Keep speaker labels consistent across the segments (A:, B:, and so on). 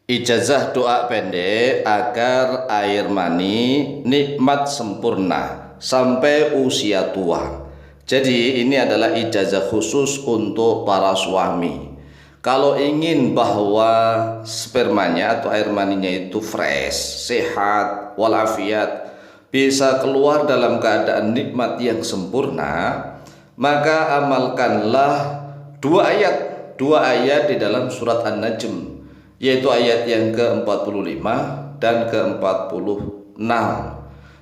A: Ijazah doa pendek agar air mani nikmat sempurna sampai usia tua. Jadi ini adalah ijazah khusus untuk para suami. Kalau ingin bahwa spermanya atau air maninya itu fresh, sehat, walafiat, bisa keluar dalam keadaan nikmat yang sempurna, maka amalkanlah dua ayat di dalam surat An-Najm, yaitu ayat yang ke-45 dan ke-46.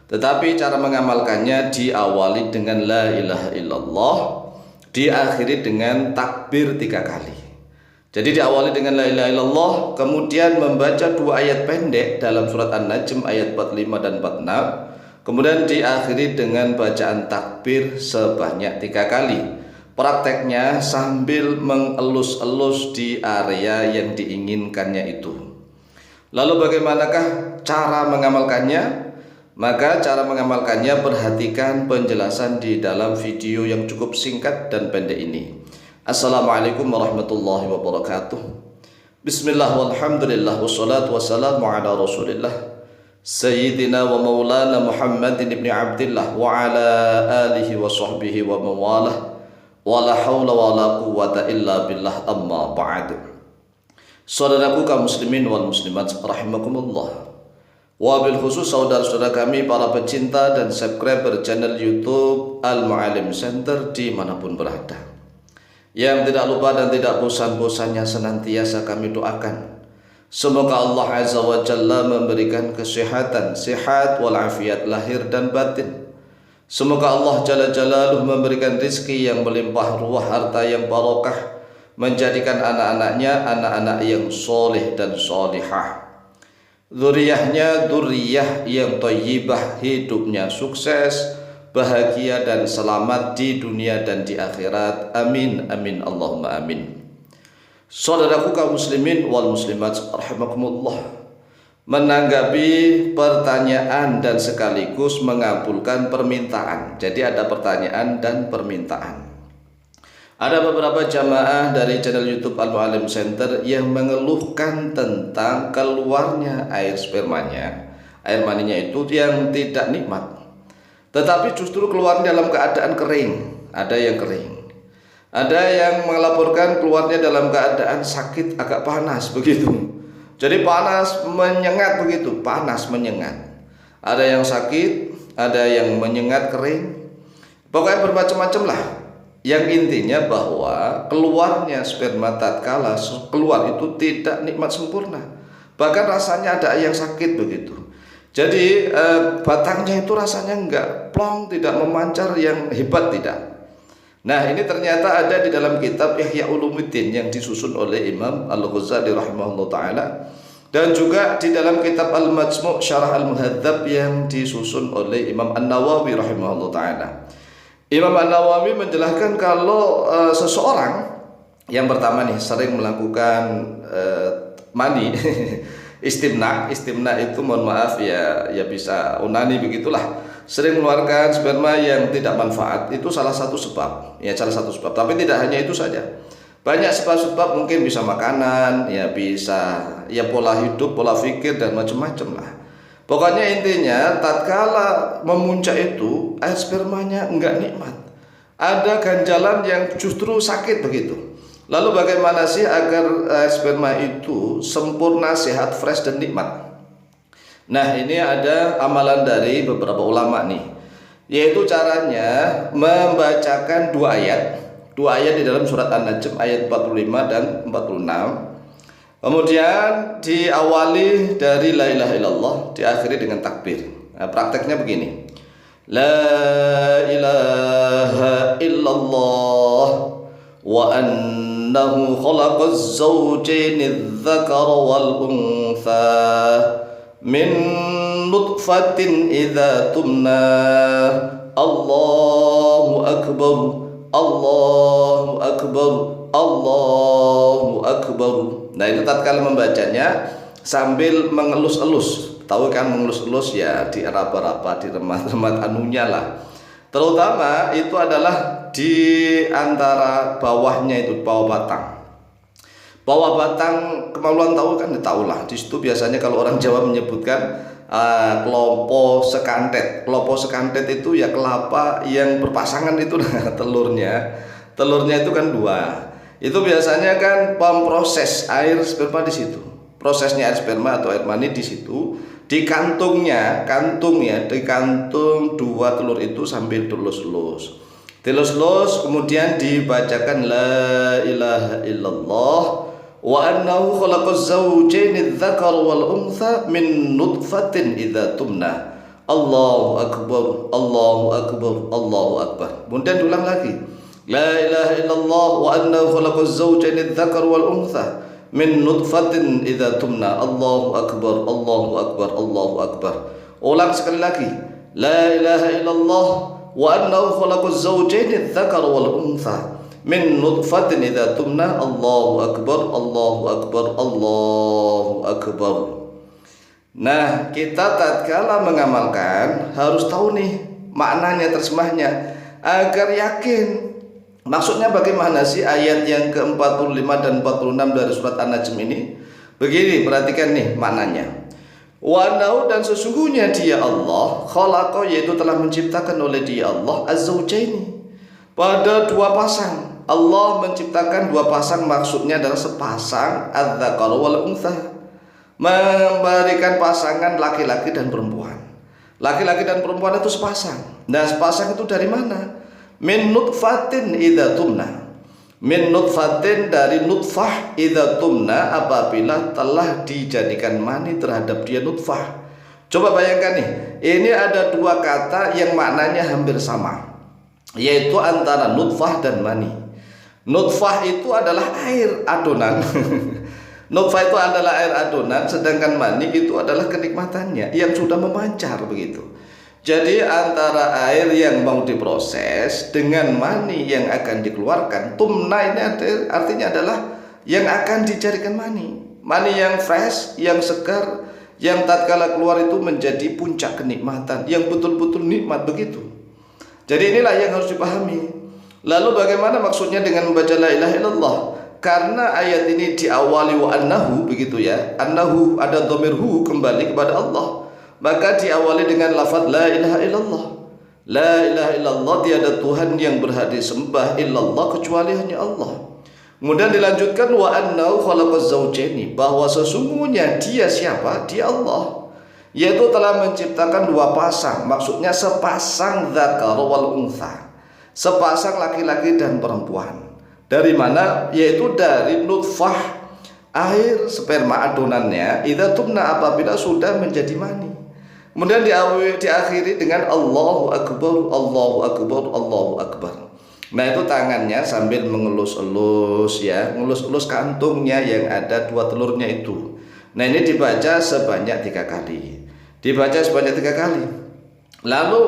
A: Tetapi cara mengamalkannya diawali dengan la ilaha illallah, diakhiri dengan takbir 3 kali. Jadi diawali dengan la ilaha illallah, kemudian membaca 2 ayat pendek dalam surat An-Najm ayat 45 dan 46, kemudian diakhiri dengan bacaan takbir sebanyak 3 kali. Prakteknya sambil mengelus-elus di area yang diinginkannya itu. Lalu bagaimanakah cara mengamalkannya? Maka cara mengamalkannya, perhatikan penjelasan di dalam video yang cukup singkat dan pendek ini. Assalamualaikum warahmatullahi wabarakatuh. Bismillah walhamdulillah wassalatu wassalamu ala rasulillah Sayyidina wa maulana Muhammadin ibn Abdillah wa ala alihi wa sahbihi wa mawalah. Wala haula wala quwwata illa billah, amma ba'd. Saudaraku kaum muslimin wal muslimat rahimakumullah. Wabil khusus saudara-saudara kami para pecinta dan subscriber channel YouTube Al-Mu'allim Center dimanapun berada, yang tidak lupa dan tidak bosan-bosannya senantiasa kami doakan, semoga Allah Azza wa Jalla memberikan kesehatan, sehat walafiat lahir dan batin. Semoga Allah Jalla Jalaluhu memberikan rizki yang melimpah ruah, harta yang barokah, menjadikan anak-anaknya anak-anak yang soleh dan solihah, dzurriyyahnya dzurriyyah yang thayyibah, hidupnya sukses, bahagia dan selamat di dunia dan di akhirat. Amin amin Allahumma amin. Saudaraku kaum muslimin wal muslimat rahimakumullah, menanggapi pertanyaan dan sekaligus mengabulkan permintaan. Jadi ada pertanyaan dan permintaan. Ada beberapa jamaah dari channel YouTube Al-Mu'allim Center yang mengeluhkan tentang keluarnya air spermanya, air maninya itu yang tidak nikmat, tetapi justru keluar dalam keadaan kering. Ada yang kering, ada yang melaporkan keluarnya dalam keadaan sakit, agak panas begitu. Jadi panas menyengat begitu, panas menyengat. Ada yang sakit, ada yang menyengat kering. Pokoknya bermacam-macam lah. Yang intinya bahwa keluarnya sperma tatkala keluar itu tidak nikmat sempurna. Bahkan rasanya ada yang sakit begitu. Jadi batangnya itu rasanya enggak plong, tidak memancar yang hebat, tidak. Nah, ini ternyata ada di dalam kitab Ihya Ulumuddin yang disusun oleh Imam Al-Ghazali rahimahullah ta'ala, dan juga di dalam kitab Al-Majmu' Syarah Al-Muhadzab yang disusun oleh Imam An-Nawawi rahimahullah ta'ala. Imam An-Nawawi menjelaskan kalau seseorang yang pertama nih sering melakukan mani istimna itu mohon maaf ya bisa onani begitulah, sering mengeluarkan sperma yang tidak manfaat, itu salah satu sebab, tapi tidak hanya itu saja. Banyak sebab-sebab, mungkin bisa makanan, ya bisa ya pola hidup, pola pikir dan macam-macam lah. Pokoknya intinya tatkala memuncak itu air spermanya enggak nikmat, ada ganjalan yang justru sakit begitu. Lalu bagaimana sih agar air sperma itu sempurna, sehat, fresh dan nikmat? Nah, ini ada amalan dari beberapa ulama nih, yaitu caranya membacakan 2 ayat di dalam surat An-Najm ayat 45 dan 46. Kemudian diawali dari la ilaha illallah, diakhiri dengan takbir. Nah, prakteknya begini. La ilaha illallah wa annahu khalaqaz zawjaini dzakara wal untha min nutfatin idza tumna. Allahu akbar, Allahu akbar, Allahu akbar. Nah, itu tatkala membacanya sambil mengelus-elus. Tahu kan mengelus-elus ya, di raba-raba, di remat-remat anunya lah. Terutama itu adalah di antara bawahnya, itu bawah batang. Bawah batang kemaluan tahu kan, tahu lah. Di situ biasanya kalau orang Jawa menyebutkan kelopo sekantet. Kelopo sekantet itu ya kelapa yang berpasangan itu telurnya. Telurnya itu kan dua. Itu biasanya kan pemproses air sperma di situ. Prosesnya air sperma atau air mani di situ. Di kantungnya, dikantung dua telur itu sambil dilus-lus. Dilus-lus kemudian dibacakan la ilaha illallah wa annahu khalaqaz zawjaini dzakar wal untha min nutfatin idza tumna. Allahu akbar, Allahu akbar, Allahu akbar. Kemudian diulang lagi. La ilaha illallah wa annahu khalaqaz zawjaini dzakar wal untha min nutfatin idza tumna. Allahu akbar, Allahu akbar, Allahu akbar. Ulang sekali lagi. La ilaha illallah wa annahu khalaqaz zawjaini dzakar wal untha min nutfatin idza tumna. Allahu akbar, Allahu akbar, Allahu akbar. Nah, kita tatkala mengamalkan harus tahu nih maknanya, terjemahnya agar yakin. Maksudnya bagaimana sih ayat yang ke-45 dan 46 dari surat An-Najm ini? Begini, perhatikan nih maknanya. Wa annahu, dan sesungguhnya dia Allah, khalaqa, yaitu telah menciptakan oleh dia Allah az-zawjaini, pada dua pasang. Allah menciptakan dua pasang, maksudnya adalah sepasang adz-dzakar wal untha, memberikan pasangan laki-laki dan perempuan. Laki-laki dan perempuan itu sepasang. Nah, sepasang itu dari mana? Min nutfatin idza tumna. Min nutfatin, dari nutfah, idza tumna, apabila telah dijadikan mani terhadap dia nutfah. Coba bayangkan nih, ini ada dua kata yang maknanya hampir sama, yaitu antara nutfah dan mani. Nutfah itu adalah air adonan. Nutfah itu adalah air adonan, sedangkan mani itu adalah kenikmatannya yang sudah memancar begitu. Jadi antara air yang mau diproses dengan mani yang akan dikeluarkan, tumna ini artinya adalah yang akan dijadikan mani. Mani yang fresh, yang segar, yang tatkala keluar itu menjadi puncak kenikmatan, yang betul-betul nikmat begitu. Jadi inilah yang harus dipahami. Lalu bagaimana maksudnya dengan membaca la ilaha illallah? Karena ayat ini diawali wa annahu, begitu ya. Annahu, ada dhamir hu, kembali kepada Allah. Maka diawali dengan lafaz la ilaha illallah. La ilaha illallah, tiada Tuhan yang berhak disembah illallah kecuali hanya Allah. Kemudian dilanjutkan wa annahu khalaqaz zawjaini, bahwa sesungguhnya dia siapa? Dia Allah, yaitu telah menciptakan dua pasang, maksudnya sepasang dzakar wal untha, sepasang laki-laki dan perempuan. Dari mana? Yaitu dari nutfah, air sperma adonannya, idza tumna, apabila sudah menjadi mani. Kemudian diakhiri dengan Allahu akbar, Allahu akbar, Allahu akbar. Nah, itu tangannya sambil mengelus-elus ya, ngelus-elus kantungnya yang ada dua telurnya itu. Nah, ini dibaca sebanyak 3 kali. Dibaca sebanyak 3 kali. Lalu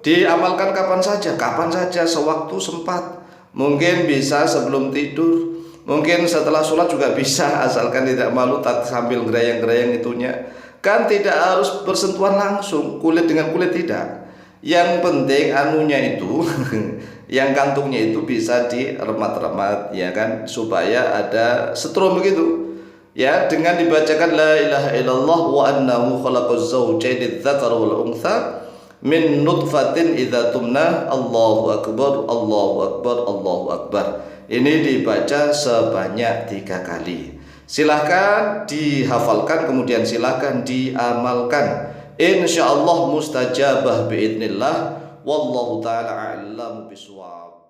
A: diamalkan kapan saja, sewaktu sempat. Mungkin bisa sebelum tidur, mungkin setelah sholat juga bisa, asalkan tidak malu sambil gerayang-gerayang itunya. Kan tidak harus bersentuhan langsung kulit dengan kulit, tidak. Yang penting anunya itu yang kantungnya itu bisa diremat-remat ya kan, supaya ada setrum begitu ya, dengan dibacakan la ilaha illallah wa annahu khalaqaz zawjaini dzakar wal untha min nutfatin idza tumna. Allahu akbar, Allahu akbar, Allahu akbar. Ini dibaca sebanyak 3 kali. Silahkan dihafalkan, kemudian silahkan diamalkan. Insyaallah mustajabah biidznillah. Wallahu ta'ala a'lamu bishawab.